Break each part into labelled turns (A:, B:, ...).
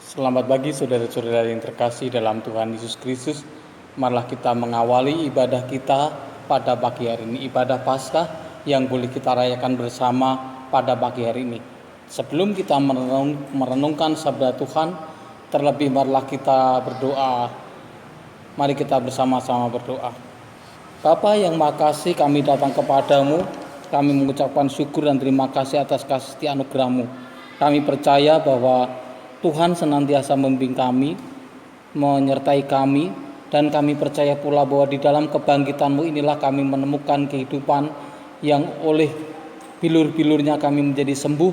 A: Selamat pagi saudara-saudara yang terkasih dalam Tuhan Yesus Kristus. Marilah kita mengawali ibadah kita pada pagi hari ini, ibadah Paskah yang boleh kita rayakan bersama pada pagi hari ini. Sebelum kita merenungkan sabda Tuhan, terlebih marilah kita berdoa. Mari kita bersama-sama berdoa. Bapa yang Maha Kasih, kami datang kepadamu, kami mengucapkan syukur dan terima kasih atas kasih setia anugerah-Mu. Kami percaya bahwa Tuhan senantiasa membimbing kami, menyertai kami, dan kami percaya pula bahwa di dalam kebangkitan-Mu inilah kami menemukan kehidupan yang oleh bilur-bilurnya kami menjadi sembuh,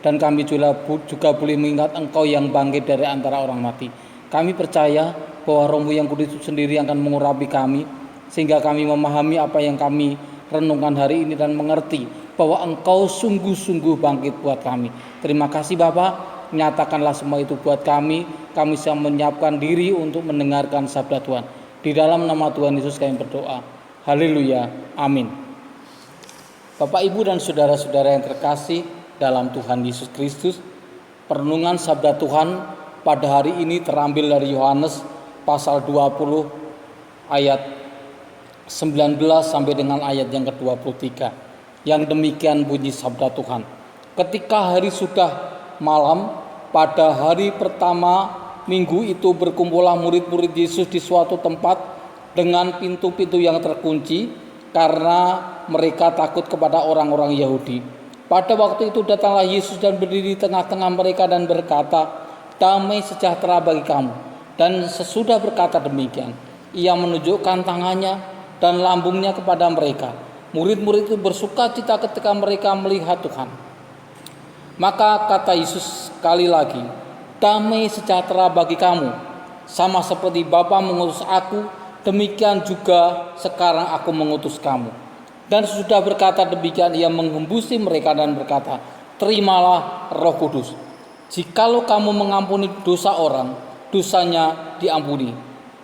A: dan kami juga boleh mengingat Engkau yang bangkit dari antara orang mati. Kami percaya bahwa Roh-Mu yang kudus itu sendiri akan mengurapi kami, sehingga kami memahami apa yang kami renungkan hari ini dan mengerti bahwa Engkau sungguh-sungguh bangkit buat kami. Terima kasih Bapa. Nyatakanlah semua itu buat kami bisa menyiapkan diri untuk mendengarkan sabda Tuhan. Di dalam nama Tuhan Yesus kami berdoa. Haleluya, amin. Bapak, Ibu, dan saudara-saudara yang terkasih dalam Tuhan Yesus Kristus, perenungan sabda Tuhan pada hari ini terambil dari Yohanes pasal 20 ayat 19 sampai dengan ayat yang ke-23. Yang demikian bunyi sabda Tuhan. Ketika hari sudah malam, pada hari pertama minggu itu berkumpullah murid-murid Yesus di suatu tempat dengan pintu-pintu yang terkunci karena mereka takut kepada orang-orang Yahudi. Pada waktu itu datanglah Yesus dan berdiri di tengah-tengah mereka dan berkata, "Damai sejahtera bagi kamu." Dan sesudah berkata demikian, Ia menunjukkan tangannya dan lambungnya kepada mereka. Murid-murid itu bersukacita ketika mereka melihat Tuhan. Maka kata Yesus sekali lagi, "Damai sejahtera bagi kamu. Sama seperti Bapa mengutus aku, demikian juga sekarang aku mengutus kamu." Dan sudah berkata demikian, Ia menghembusi mereka dan berkata, "Terimalah Roh Kudus. Jikalau kamu mengampuni dosa orang, dosanya diampuni.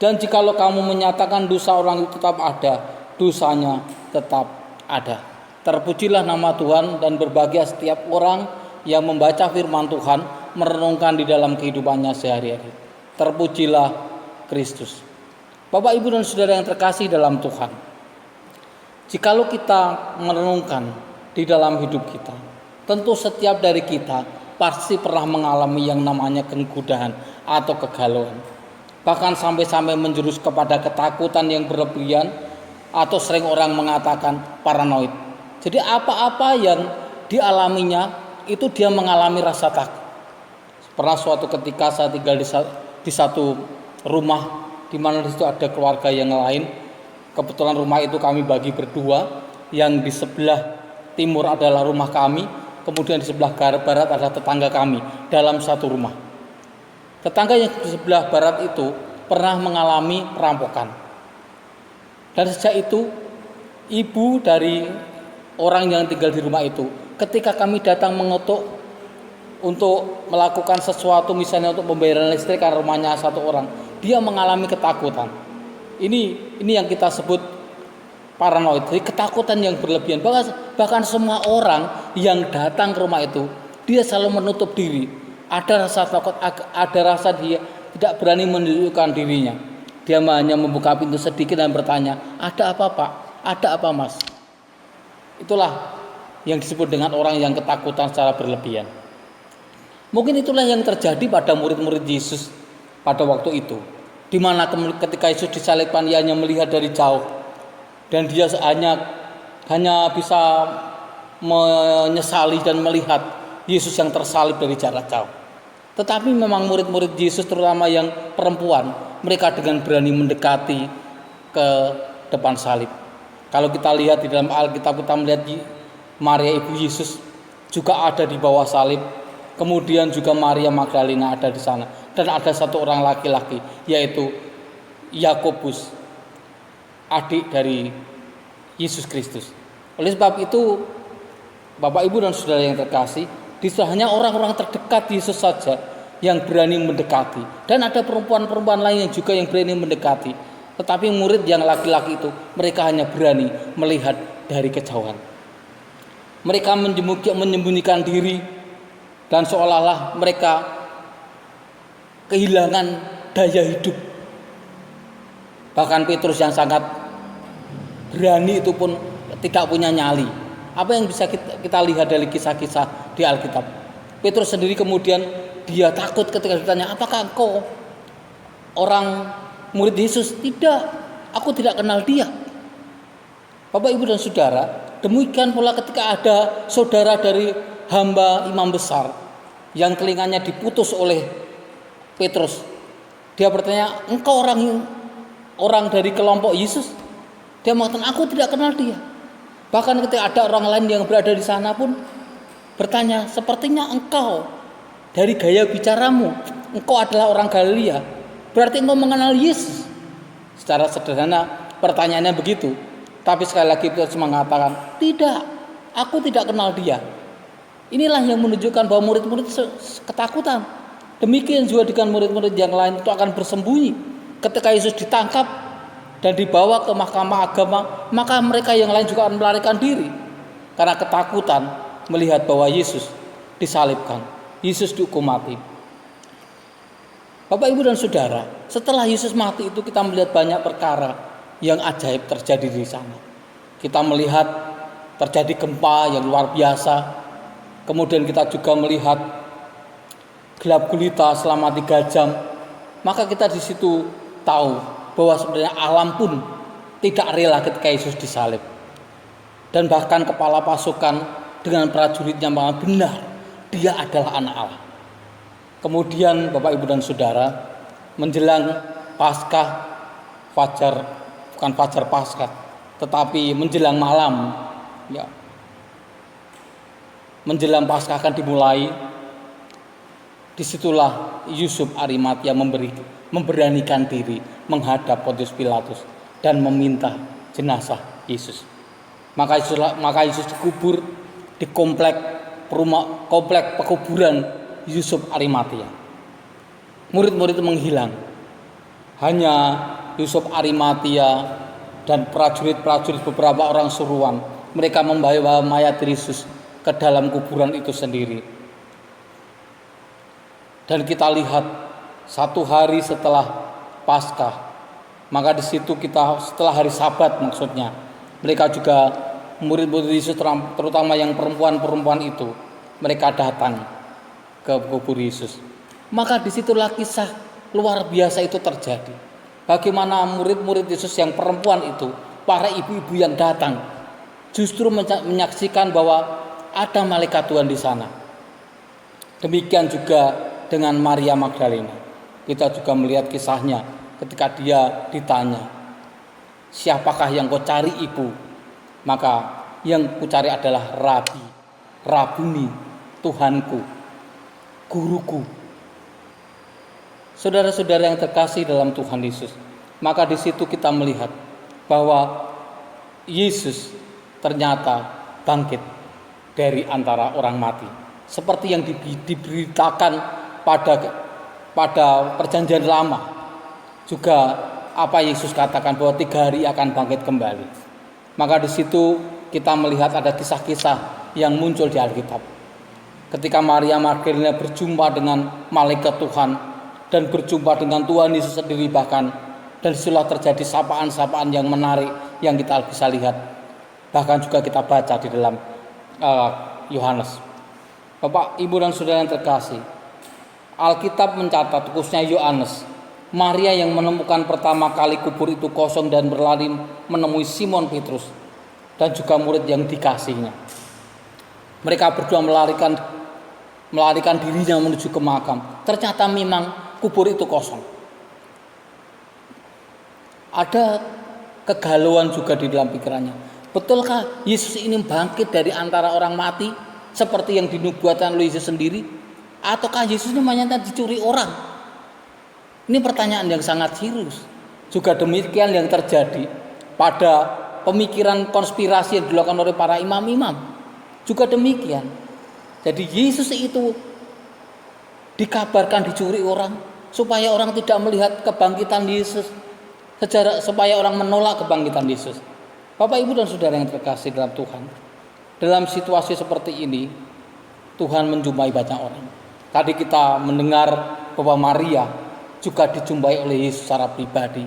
A: Dan jikalau kamu menyatakan dosa orang itu tetap ada, dosanya tetap ada." Terpujilah nama Tuhan, dan berbahagia setiap orang yang membaca firman Tuhan, merenungkan di dalam kehidupannya sehari-hari. Terpujilah Kristus. Bapak, Ibu, dan saudara yang terkasih dalam Tuhan, jikalau kita merenungkan di dalam hidup kita, tentu setiap dari kita pasti pernah mengalami yang namanya kegundahan atau kegalauan. Bahkan sampai-sampai menjurus kepada ketakutan yang berlebihan, atau sering orang mengatakan paranoid. Jadi apa-apa yang dialaminya itu dia mengalami rasa takut. Pernah suatu ketika saya tinggal di satu rumah di mana di situ ada keluarga yang lain. Kebetulan rumah itu kami bagi berdua. Yang di sebelah timur adalah rumah kami, kemudian di sebelah barat ada tetangga kami dalam satu rumah. Tetangga yang di sebelah barat itu pernah mengalami perampokan. Dan sejak itu ibu dari orang yang tinggal di rumah itu, ketika kami datang mengetuk untuk melakukan sesuatu, misalnya untuk pembayaran listrik karena rumahnya satu orang, dia mengalami ketakutan. Ini yang kita sebut paranoid, jadi ketakutan yang berlebihan. Bahkan semua orang yang datang ke rumah itu, dia selalu menutup diri. Ada rasa takut, ada rasa dia tidak berani menunjukkan dirinya. Dia hanya membuka pintu sedikit dan bertanya, "Ada apa, Pak? Ada apa, Mas?" Itulah yang disebut dengan orang yang ketakutan secara berlebihan. Mungkin itulah yang terjadi pada murid-murid Yesus pada waktu itu, di mana ketika Yesus disalibkan, ia hanya melihat dari jauh, dan dia hanya bisa menyesali dan melihat Yesus yang tersalib dari jarak jauh. Tetapi memang murid-murid Yesus, terutama yang perempuan, mereka dengan berani mendekati ke depan salib. Kalau kita lihat di dalam Alkitab, kita melihat Maria ibu Yesus juga ada di bawah salib. Kemudian juga Maria Magdalena ada di sana. Dan ada satu orang laki-laki, yaitu Yakobus, adik dari Yesus Kristus. Oleh sebab itu, Bapak, Ibu, dan saudara yang terkasih, hanya orang-orang terdekat Yesus saja yang berani mendekati. Dan ada perempuan-perempuan lain yang juga yang berani mendekati. Tetapi murid yang laki-laki itu, mereka hanya berani melihat dari kejauhan. Mereka menyembunyikan diri, dan seolah-olah mereka kehilangan daya hidup. Bahkan Petrus yang sangat berani itu pun tidak punya nyali. Apa yang bisa kita lihat dari kisah-kisah di Alkitab? Petrus sendiri kemudian dia takut ketika ditanya, apakah engkau orang murid Yesus? Tidak, aku tidak kenal dia. Bapak, Ibu, dan Saudara, demikian pula ketika ada saudara dari hamba imam besar yang telinganya diputus oleh Petrus. Dia bertanya, engkau orang dari kelompok Yesus? Dia mengatakan, aku tidak kenal dia. Bahkan ketika ada orang lain yang berada di sana pun bertanya, sepertinya engkau dari gaya bicaramu, engkau adalah orang Galilea, berarti engkau mengenal Yesus. Secara sederhana pertanyaannya begitu. Tapi sekali lagi Petrus mengatakan, tidak, aku tidak kenal dia. Inilah yang menunjukkan bahwa murid-murid ketakutan. Demikian juga dengan murid-murid yang lain itu akan bersembunyi. Ketika Yesus ditangkap dan dibawa ke mahkamah agama, maka mereka yang lain juga akan melarikan diri. Karena ketakutan melihat bahwa Yesus disalibkan, Yesus dihukum mati. Bapak, Ibu, dan Saudara, setelah Yesus mati itu kita melihat banyak perkara yang ajaib terjadi di sana. Kita melihat terjadi gempa yang luar biasa. Kemudian kita juga melihat gelap gulita selama 3 jam. Maka kita di situ tahu bahwa sebenarnya alam pun tidak rela ketika Yesus disalib. Dan bahkan kepala pasukan dengan prajuritnya malah benar, dia adalah anak Allah. Kemudian Bapak, Ibu, dan Saudara, menjelang Paskah, bukan fajar Paskah, tetapi menjelang malam, ya, menjelang Paskah akan dimulai. Disitulah Yusuf Arimatia memberanikan diri menghadap Pontius Pilatus dan meminta jenazah Yesus. Maka Yesus dikubur di komplek pekuburan Yusuf Arimatia. Murid-murid menghilang. Hanya Yusuf Arimatia dan prajurit-prajurit beberapa orang suruhan, mereka membawa mayat Yesus ke dalam kuburan itu sendiri. Dan kita lihat 1 hari setelah Paskah, maka di situ kita setelah hari Sabat maksudnya, mereka juga murid-murid Yesus terutama yang perempuan-perempuan itu, mereka datang ke kubur Yesus. Maka disitulah kisah luar biasa itu terjadi. Bagaimana murid-murid Yesus yang perempuan itu, para ibu-ibu yang datang, justru menyaksikan bahwa ada malaikat Tuhan di sana. Demikian juga dengan Maria Magdalena. Kita juga melihat kisahnya ketika dia ditanya, siapakah yang kau cari, ibu? Maka yang ku cari adalah Rabi, Rabuni, Tuhanku, guruku. Saudara-saudara yang terkasih dalam Tuhan Yesus, maka di situ kita melihat bahwa Yesus ternyata bangkit dari antara orang mati, seperti yang diberitakan pada perjanjian lama. Juga apa Yesus katakan bahwa 3 hari akan bangkit kembali. Maka di situ kita melihat ada kisah-kisah yang muncul di Alkitab. Ketika Maria Magdalena berjumpa dengan malaikat Tuhan dan berjumpa dengan Tuhan Yesus sendiri bahkan, dan disitulah terjadi sapaan-sapaan yang menarik yang kita bisa lihat. Bahkan juga kita baca di dalam Yohanes. Bapak, Ibu, dan Saudara yang terkasih, Alkitab mencatat, khususnya Yohanes, Maria yang menemukan pertama kali kubur itu kosong dan berlari menemui Simon Petrus dan juga murid yang dikasihnya. Mereka berdua melarikan dirinya menuju ke makam. Ternyata memang kubur itu kosong. Ada kegalauan juga di dalam pikirannya. Betulkah Yesus ini bangkit dari antara orang mati seperti yang dinubuatkan oleh Yesus sendiri? Ataukah Yesus ini hanya dicuri orang? Ini pertanyaan yang sangat serius. Juga demikian yang terjadi pada pemikiran konspirasi yang dilakukan oleh para imam-imam. Juga demikian. Jadi Yesus itu dikabarkan dicuri orang supaya orang tidak melihat kebangkitan Yesus, supaya orang menolak kebangkitan Yesus. Bapak, Ibu, dan Saudara yang terkasih dalam Tuhan, dalam situasi seperti ini Tuhan menjumpai banyak orang. Tadi kita mendengar bahwa Maria juga dijumpai oleh Yesus secara pribadi.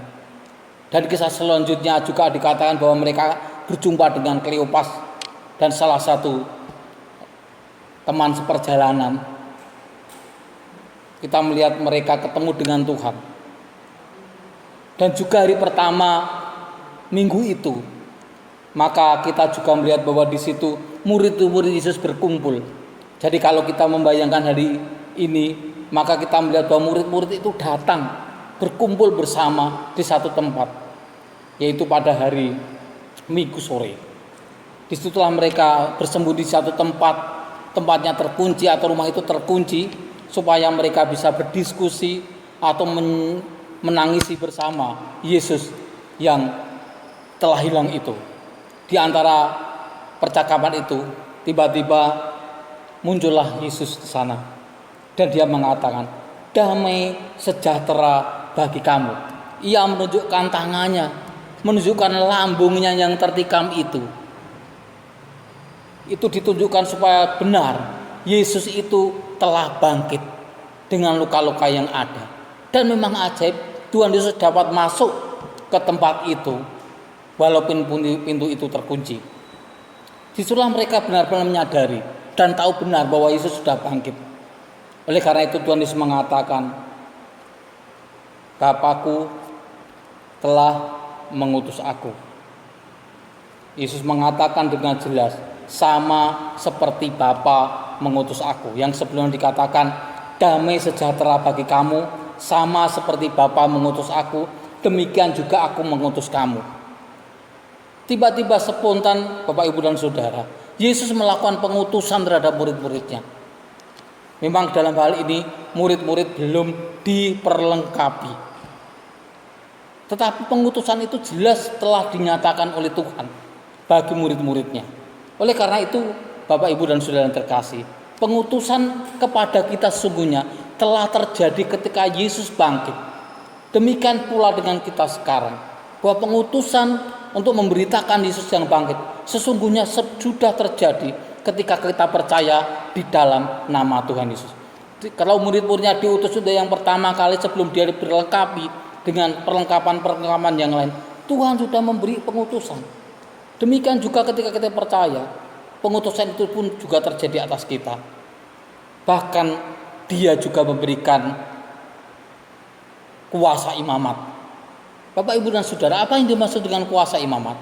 A: Dan kisah selanjutnya juga dikatakan bahwa mereka berjumpa dengan Kleopas dan salah satu teman seperjalanan. Kita melihat mereka ketemu dengan Tuhan. Dan juga hari pertama minggu itu, maka kita juga melihat bahwa di situ murid-murid Yesus berkumpul. Jadi kalau kita membayangkan hari ini, maka kita melihat bahwa murid-murid itu datang berkumpul bersama di satu tempat, yaitu pada hari Minggu sore. Disitulah mereka bersembunyi di satu tempat, tempatnya terkunci atau rumah itu terkunci, supaya mereka bisa berdiskusi atau menangisi bersama Yesus yang telah hilang itu. Di antara percakapan itu, tiba-tiba muncullah Yesus di sana dan dia mengatakan, "Damai sejahtera bagi kamu." Ia menunjukkan tangannya, menunjukkan lambungnya yang tertikam itu. Itu ditunjukkan supaya benar Yesus itu telah bangkit dengan luka-luka yang ada. Dan memang ajaib, Tuhan Yesus dapat masuk ke tempat itu walaupun pintu itu terkunci. Disitulah mereka benar-benar menyadari dan tahu benar bahwa Yesus sudah bangkit. Oleh karena itu Tuhan Yesus mengatakan, "Bapa-Ku telah mengutus aku." Yesus mengatakan dengan jelas, sama seperti Bapa mengutus aku. Yang sebelumnya dikatakan, "Damai sejahtera bagi kamu, sama seperti Bapa mengutus aku, demikian juga aku mengutus kamu." Tiba-tiba spontan, Bapak, Ibu, dan Saudara, Yesus melakukan pengutusan terhadap murid-muridnya. Memang dalam hal ini murid-murid belum diperlengkapi, tetapi pengutusan itu jelas telah dinyatakan oleh Tuhan bagi murid-muridnya. Oleh karena itu, Bapak, Ibu, dan Saudara yang terkasih, pengutusan kepada kita sesungguhnya telah terjadi ketika Yesus bangkit. Demikian pula dengan kita sekarang, bahwa pengutusan untuk memberitakan Yesus yang bangkit sesungguhnya sudah terjadi ketika kita percaya di dalam nama Tuhan Yesus. Kalau murid-muridnya diutus sudah yang pertama kali sebelum dia diperlengkapi dengan perlengkapan-perlengkapan yang lain, Tuhan sudah memberi pengutusan. Demikian juga ketika kita percaya, pengutusan itu pun juga terjadi atas kita. Bahkan dia juga memberikan kuasa imamat. Bapak, Ibu, dan Saudara, apa yang dimaksud dengan kuasa imamat?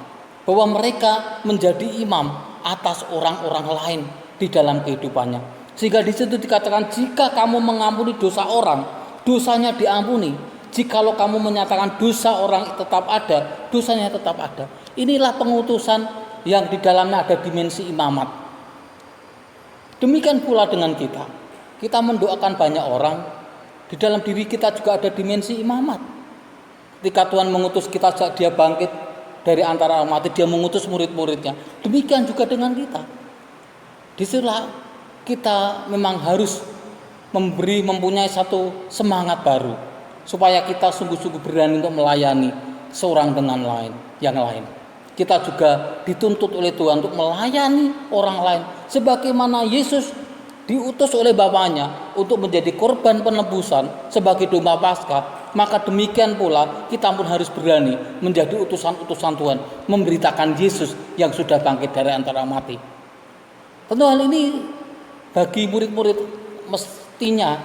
A: Bahwa mereka menjadi imam atas orang-orang lain di dalam kehidupannya. Sehingga di situ dikatakan, jika kamu mengampuni dosa orang, dosanya diampuni. Jikalau kamu menyatakan dosa orang tetap ada, dosanya tetap ada. Inilah pengutusan yang di dalamnya ada dimensi imamat. Demikian pula dengan kita. Kita mendoakan banyak orang, di dalam diri kita juga ada dimensi imamat. Ketika Tuhan mengutus kita saat dia bangkit dari antara mati, dia mengutus murid-muridnya. Demikian juga dengan kita. Disitulah kita memang harus mempunyai satu semangat baru, supaya kita sungguh-sungguh berani untuk melayani seorang dengan yang lain. Kita juga dituntut oleh Tuhan untuk melayani orang lain, sebagaimana Yesus diutus oleh Bapaknya untuk menjadi korban penebusan sebagai domba Paskah. Maka demikian pula kita pun harus berani menjadi utusan-utusan Tuhan, memberitakan Yesus yang sudah bangkit dari antara mati. Tentu hal ini bagi murid-murid mestinya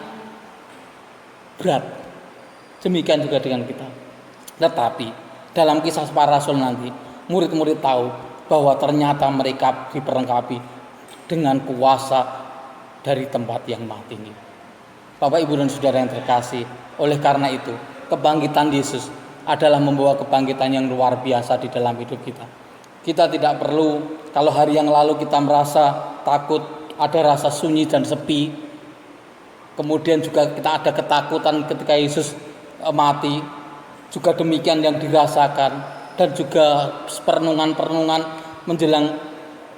A: berat. Demikian juga dengan kita. Tetapi dalam kisah para rasul nanti, murid-murid tahu bahwa ternyata mereka diperlengkapi dengan kuasa dari tempat yang maha tinggi. Bapak, Ibu, dan Saudara yang terkasih, oleh karena itu kebangkitan Yesus adalah membawa kebangkitan yang luar biasa di dalam hidup kita. Kita tidak perlu, kalau hari yang lalu kita merasa takut, ada rasa sunyi dan sepi, kemudian juga kita ada ketakutan ketika Yesus mati, juga demikian yang dirasakan, dan juga perenungan-perenungan menjelang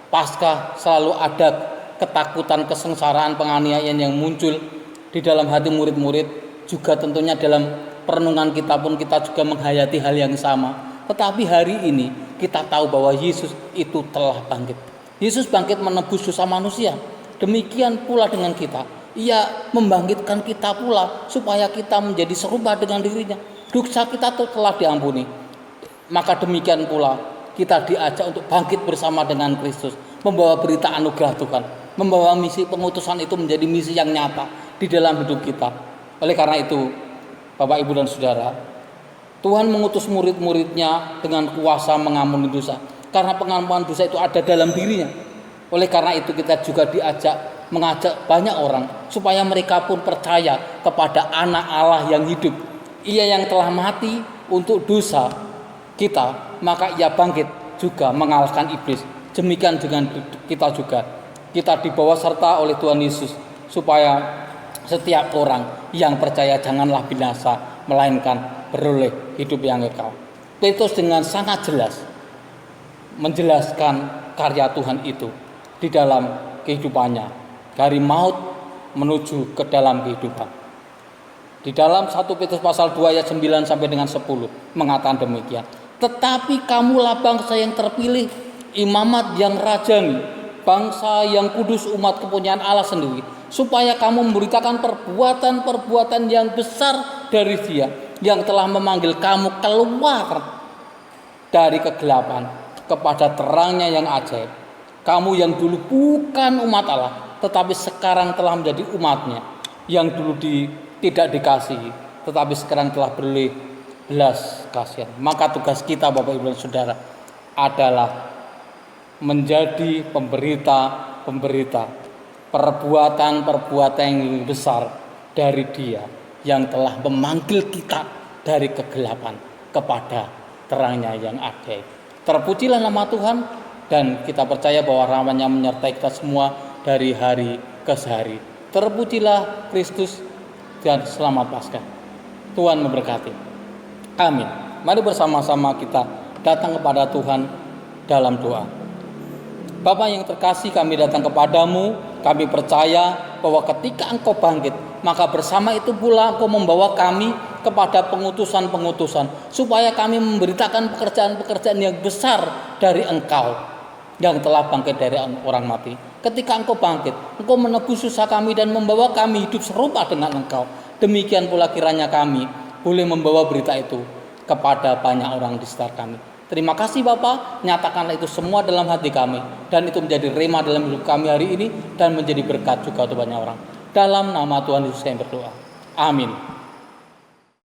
A: Paskah selalu ada ketakutan, kesengsaraan, penganiayaan yang muncul di dalam hati murid-murid. Juga tentunya dalam perenungan kita pun kita juga menghayati hal yang sama. Tetapi hari ini kita tahu bahwa Yesus itu telah bangkit. Yesus bangkit menebus dosa manusia. Demikian pula dengan kita. Ia membangkitkan kita pula supaya kita menjadi serupa dengan dirinya. Dosa kita telah diampuni. Maka demikian pula kita diajak untuk bangkit bersama dengan Kristus, membawa berita anugerah Tuhan, membawa misi pengutusan itu menjadi misi yang nyata di dalam hidup kita. Oleh karena itu, Bapak, Ibu, dan Saudara, Tuhan mengutus murid-muridnya dengan kuasa mengampuni dosa. Karena pengampunan dosa itu ada dalam dirinya. Oleh karena itu kita juga mengajak banyak orang supaya mereka pun percaya kepada anak Allah yang hidup. Ia yang telah mati untuk dosa kita, maka ia bangkit juga mengalahkan iblis. Demikian dengan kita juga. Kita dibawa serta oleh Tuhan Yesus supaya setiap orang yang percaya janganlah binasa, melainkan beroleh hidup yang kekal. Petrus dengan sangat jelas menjelaskan karya Tuhan itu di dalam kehidupannya, dari maut menuju ke dalam kehidupan. Di dalam 1 Petrus pasal 2 ayat 9 sampai dengan 10 mengatakan demikian. Tetapi kamulah bangsa yang terpilih, imamat yang rajani, bangsa yang kudus, umat kepunyaan Allah sendiri, supaya kamu memberitakan perbuatan-perbuatan yang besar dari Dia yang telah memanggil kamu keluar dari kegelapan kepada terangnya yang ajaib. Kamu yang dulu bukan umat Allah, tetapi sekarang telah menjadi umatnya, yang dulu tidak dikasihi, tetapi sekarang telah beroleh belas kasihan. Maka tugas kita, Bapak, Ibu, dan Saudara, adalah menjadi pemberita perbuatan-perbuatan yang besar dari Dia yang telah memanggil kita dari kegelapan kepada terangnya yang ajaib. Terpujilah nama Tuhan, dan kita percaya bahwa rahmat-Nya menyertai kita semua dari hari ke hari. Terpujilah Kristus dan selamat Paskah. Tuhan memberkati. Amin. Mari bersama-sama kita datang kepada Tuhan dalam doa. Bapa yang terkasih, kami datang kepadamu. Kami percaya bahwa ketika Engkau bangkit, maka bersama itu pula Engkau membawa kami kepada pengutusan-pengutusan, supaya kami memberitakan pekerjaan-pekerjaan yang besar dari Engkau yang telah bangkit dari orang mati. Ketika Engkau bangkit, Engkau menebus dosa kami dan membawa kami hidup serupa dengan Engkau. Demikian pula kiranya kami boleh membawa berita itu kepada banyak orang di sekitar kami. Terima kasih Bapa, nyatakanlah itu semua dalam hati kami, dan itu menjadi rema dalam hidup kami hari ini, dan menjadi berkat juga untuk banyak orang. Dalam nama Tuhan Yesus kami berdoa. Amin.